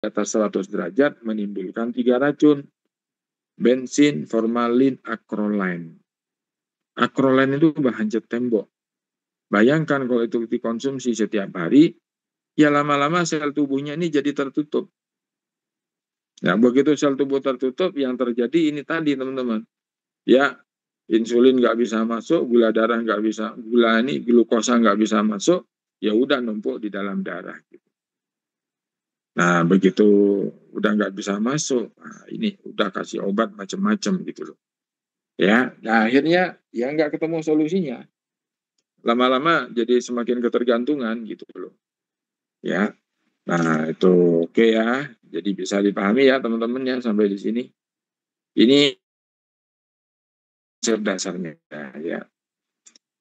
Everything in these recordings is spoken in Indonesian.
atas 100 derajat menimbulkan 3 racun. Bensin, formalin, acrolein. Acrolein itu bahan cat tembok. Bayangkan kalau itu dikonsumsi setiap hari, ya lama-lama sel tubuhnya ini jadi tertutup. Nah, begitu sel tubuh tertutup, yang terjadi ini tadi, teman-teman. Ya, insulin nggak bisa masuk, gula darah nggak bisa, glukosa nggak bisa masuk, ya udah numpuk di dalam darah. Nah, begitu udah nggak bisa masuk, nah, ini udah kasih obat macam-macam gitu loh. Ya, nah akhirnya ya nggak ketemu solusinya. Lama-lama jadi semakin ketergantungan gitu loh. Ya, nah itu oke ya. Jadi bisa dipahami ya teman-teman ya sampai di sini. Ini konsep dasarnya ya.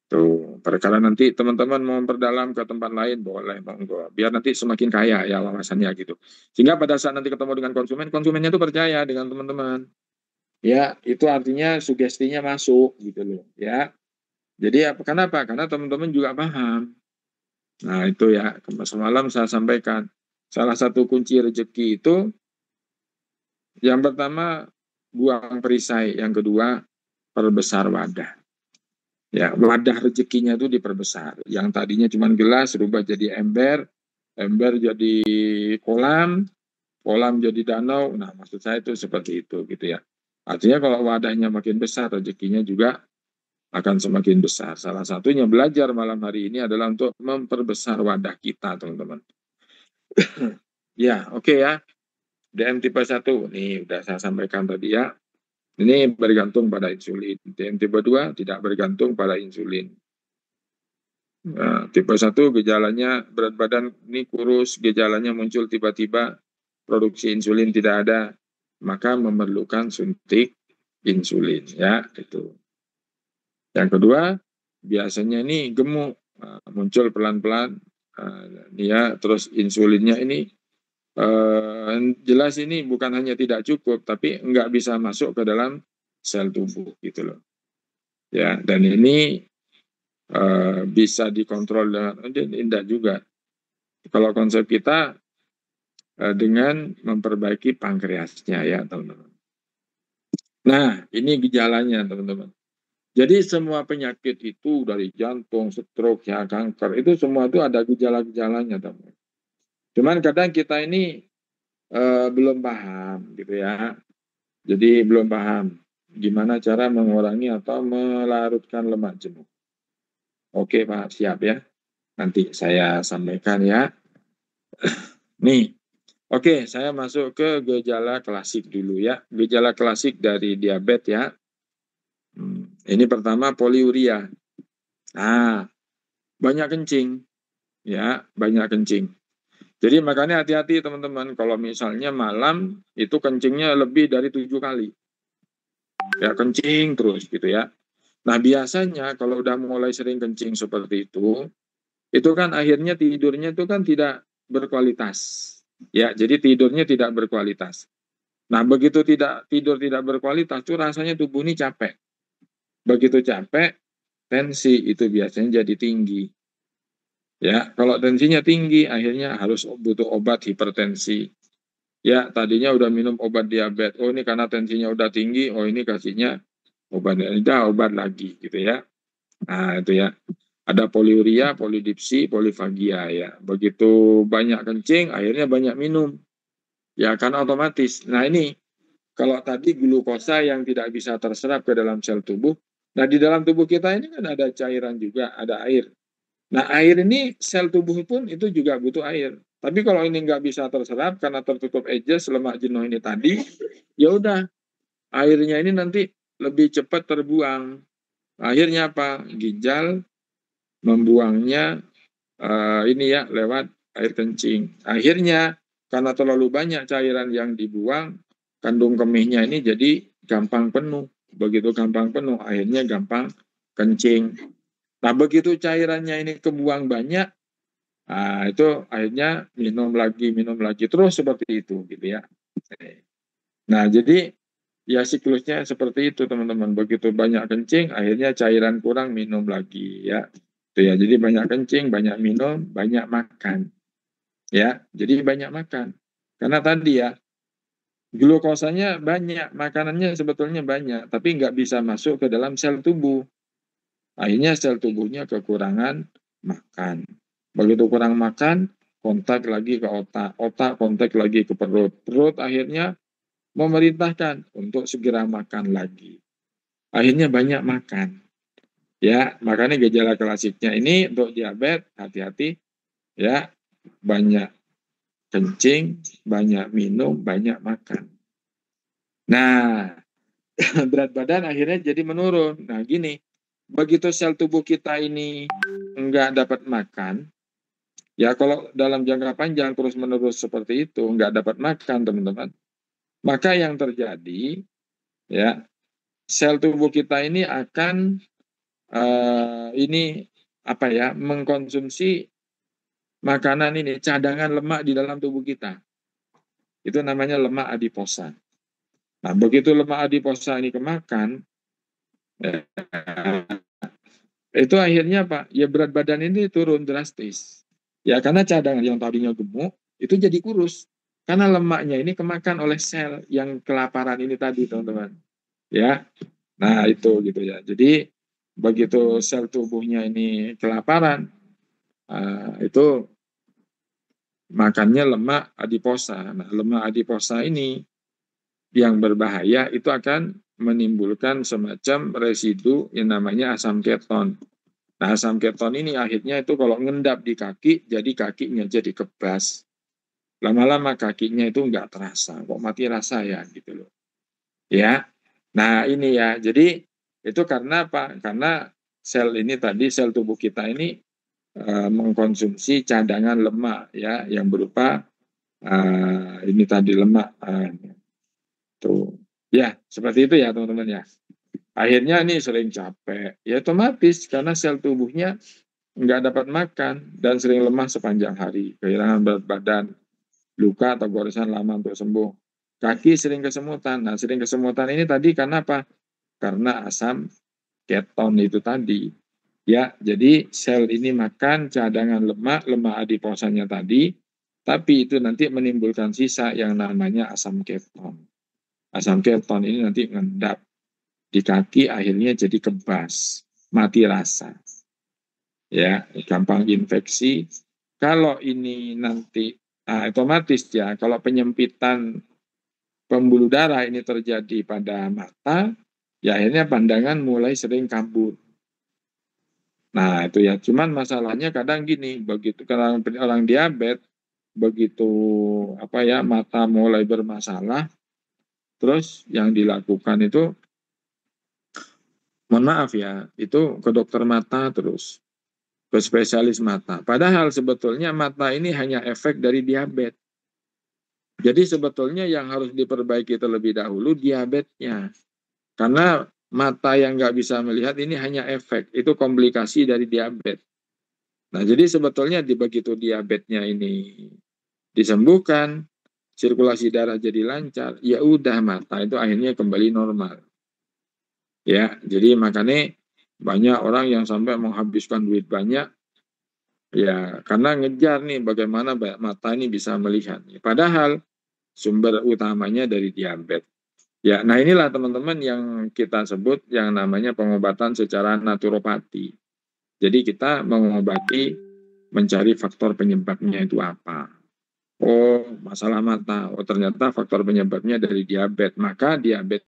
Tuh, perkara nanti teman-teman mau memperdalam ke tempat lain, boleh, monggo. Biar nanti semakin kaya ya wawasannya gitu. Sehingga pada saat nanti ketemu dengan konsumen, konsumennya itu percaya dengan teman-teman. Ya, itu artinya sugestinya masuk gitu loh, ya. Jadi kenapa? Karena teman-teman juga paham. Nah, itu ya, semalam saya sampaikan. Salah satu kunci rezeki itu, yang pertama, buang perisai. Yang kedua, perbesar wadah. Ya, wadah rezekinya itu diperbesar. Yang tadinya cuma gelas berubah jadi ember, ember jadi kolam, kolam jadi danau. Nah, maksud saya itu seperti itu gitu ya. Artinya kalau wadahnya makin besar, rezekinya juga akan semakin besar. Salah satunya belajar malam hari ini adalah untuk memperbesar wadah kita, teman-teman. Ya, oke ya. DM tipe 1, nih udah saya sampaikan tadi ya. Ini bergantung pada insulin. DM tipe 2 tidak bergantung pada insulin. Nah, tipe 1 gejalanya berat badan ini kurus, gejalanya muncul tiba-tiba, produksi insulin tidak ada, maka memerlukan suntik insulin ya, itu. Yang kedua, biasanya ini gemuk, muncul pelan-pelan, ya, terus insulinnya ini jelas ini bukan hanya tidak cukup, tapi nggak bisa masuk ke dalam sel tubuh gitu loh. Ya, dan ini bisa dikontrol dengan indah juga. Kalau konsep kita dengan memperbaiki pankreasnya ya teman-teman. Nah, ini gejalanya teman-teman. Jadi semua penyakit itu dari jantung, stroke, ya, kanker, itu semua itu ada gejala-gejalanya teman-teman. Cuman kadang kita ini belum paham gitu ya. Jadi belum paham gimana cara mengurangi atau melarutkan lemak jenuh. Oke Pak, siap ya. Nanti saya sampaikan ya. Nih, oke, saya masuk ke gejala klasik dulu ya. Gejala klasik dari diabetes ya. Ini pertama poliuria. Nah, banyak kencing. Ya, banyak kencing. Jadi makanya hati-hati teman-teman. Kalau misalnya malam, itu kencingnya lebih dari 7 kali. Ya, kencing terus gitu ya. Nah, biasanya kalau udah mulai sering kencing seperti itu kan akhirnya tidurnya itu kan tidak berkualitas. Ya, jadi tidurnya tidak berkualitas. Nah, begitu tidur tidak berkualitas, itu rasanya tubuh ini capek. Begitu capek, tensi itu biasanya jadi tinggi. Ya, kalau tensinya tinggi, akhirnya harus butuh obat hipertensi. Ya, tadinya udah minum obat diabetes. Oh, ini karena tensinya udah tinggi, oh ini kasihnya obat lagi gitu ya. Nah, itu ya. Ada poliuria, polidipsi, polifagia ya. Begitu banyak kencing, akhirnya banyak minum. Ya, karena otomatis. Nah, ini kalau tadi glukosa yang tidak bisa terserap ke dalam sel tubuh, nah di dalam tubuh kita ini kan ada cairan juga, ada air. Nah, air ini sel tubuh pun itu juga butuh air. Tapi kalau ini nggak bisa terserap karena tertutup ages, lemak jenuh ini tadi, ya udah airnya ini nanti lebih cepat terbuang. Akhirnya apa? Ginjal membuangnya ini ya lewat air kencing. Akhirnya karena terlalu banyak cairan yang dibuang, kandung kemihnya ini jadi gampang penuh. Begitu gampang penuh, akhirnya gampang kencing. Nah, begitu cairannya ini kebuang banyak, nah, itu akhirnya minum lagi terus seperti itu gitu ya. Nah, jadi ya siklusnya seperti itu teman-teman. Begitu banyak kencing, akhirnya cairan kurang minum lagi ya. Itu ya. Jadi banyak kencing, banyak minum, banyak makan. Ya, jadi banyak makan. Karena tadi ya, glukosanya banyak, makanannya sebetulnya banyak, tapi nggak bisa masuk ke dalam sel tubuh. Akhirnya sel tubuhnya kekurangan makan. Begitu kurang makan, kontak lagi ke otak, otak kontak lagi ke perut. Perut akhirnya memerintahkan untuk segera makan lagi. Akhirnya banyak makan. Ya, makanya gejala klasiknya ini untuk diabetes, hati-hati ya, banyak kencing, banyak minum, banyak makan. Nah, berat badan akhirnya jadi menurun. Nah, gini, begitu sel tubuh kita ini nggak dapat makan, ya kalau dalam jangka panjang terus-menerus seperti itu, nggak dapat makan, teman-teman, maka yang terjadi, ya, sel tubuh kita ini akan ini apa ya, mengkonsumsi makanan ini, cadangan lemak di dalam tubuh kita. Itu namanya lemak adiposa. Nah, begitu lemak adiposa ini kemakan, ya, itu akhirnya Pak, ya berat badan ini turun drastis. Ya karena cadangan yang tadinya gemuk itu jadi kurus. Karena lemaknya ini kemakan oleh sel yang kelaparan ini tadi, teman-teman. Ya. Nah, itu gitu ya. Jadi begitu sel tubuhnya ini kelaparan, itu makannya lemak adiposa. Nah, lemak adiposa ini yang berbahaya itu akan menimbulkan semacam residu yang namanya asam keton. Nah, asam keton ini akhirnya itu kalau ngendap di kaki, jadi kakinya jadi kebas. Lama-lama kakinya itu nggak terasa, kok mati rasa ya gitu loh. Ya, nah ini ya, jadi itu karena apa? Karena sel ini tadi, sel tubuh kita ini mengkonsumsi cadangan lemak ya, yang berupa ini tadi lemak. Tuh. Ya, seperti itu ya teman-teman ya. Akhirnya nih sering capek, ya otomatis karena sel tubuhnya nggak dapat makan dan sering lemah sepanjang hari, kehilangan berat badan, luka atau goresan lama untuk sembuh. Kaki sering kesemutan. Nah, sering kesemutan ini tadi karena apa? Karena asam keton itu tadi. Ya, jadi sel ini makan cadangan lemak, lemak adiposanya tadi, tapi itu nanti menimbulkan sisa yang namanya asam keton. Asam keton ini nanti ngendap di kaki, akhirnya jadi kebas, mati rasa. Ya, gampang infeksi. Kalau ini nanti otomatis ya, kalau penyempitan pembuluh darah ini terjadi pada mata, ya akhirnya pandangan mulai sering kabur. Nah, itu ya. Cuman masalahnya kadang gini, begitu kalau orang diabetes, begitu apa ya, mata mulai bermasalah, terus yang dilakukan itu, mohon maaf ya, itu ke dokter mata terus, ke spesialis mata. Padahal sebetulnya mata ini hanya efek dari diabetes. Jadi sebetulnya yang harus diperbaiki terlebih dahulu diabetesnya. Karena mata yang nggak bisa melihat ini hanya efek, itu komplikasi dari diabetes. Nah, jadi sebetulnya begitu diabetesnya ini disembuhkan, sirkulasi darah jadi lancar, ya udah mata itu akhirnya kembali normal. Ya, jadi makanya banyak orang yang sampai menghabiskan duit banyak, ya karena ngejar nih bagaimana mata ini bisa melihat. Padahal sumber utamanya dari diabetes. Ya, nah inilah teman-teman yang kita sebut yang namanya pengobatan secara naturopati. Jadi kita mengobati, mencari faktor penyebabnya itu apa. Oh, masalah mata. Oh, ternyata faktor penyebabnya dari diabetes. Maka diabetes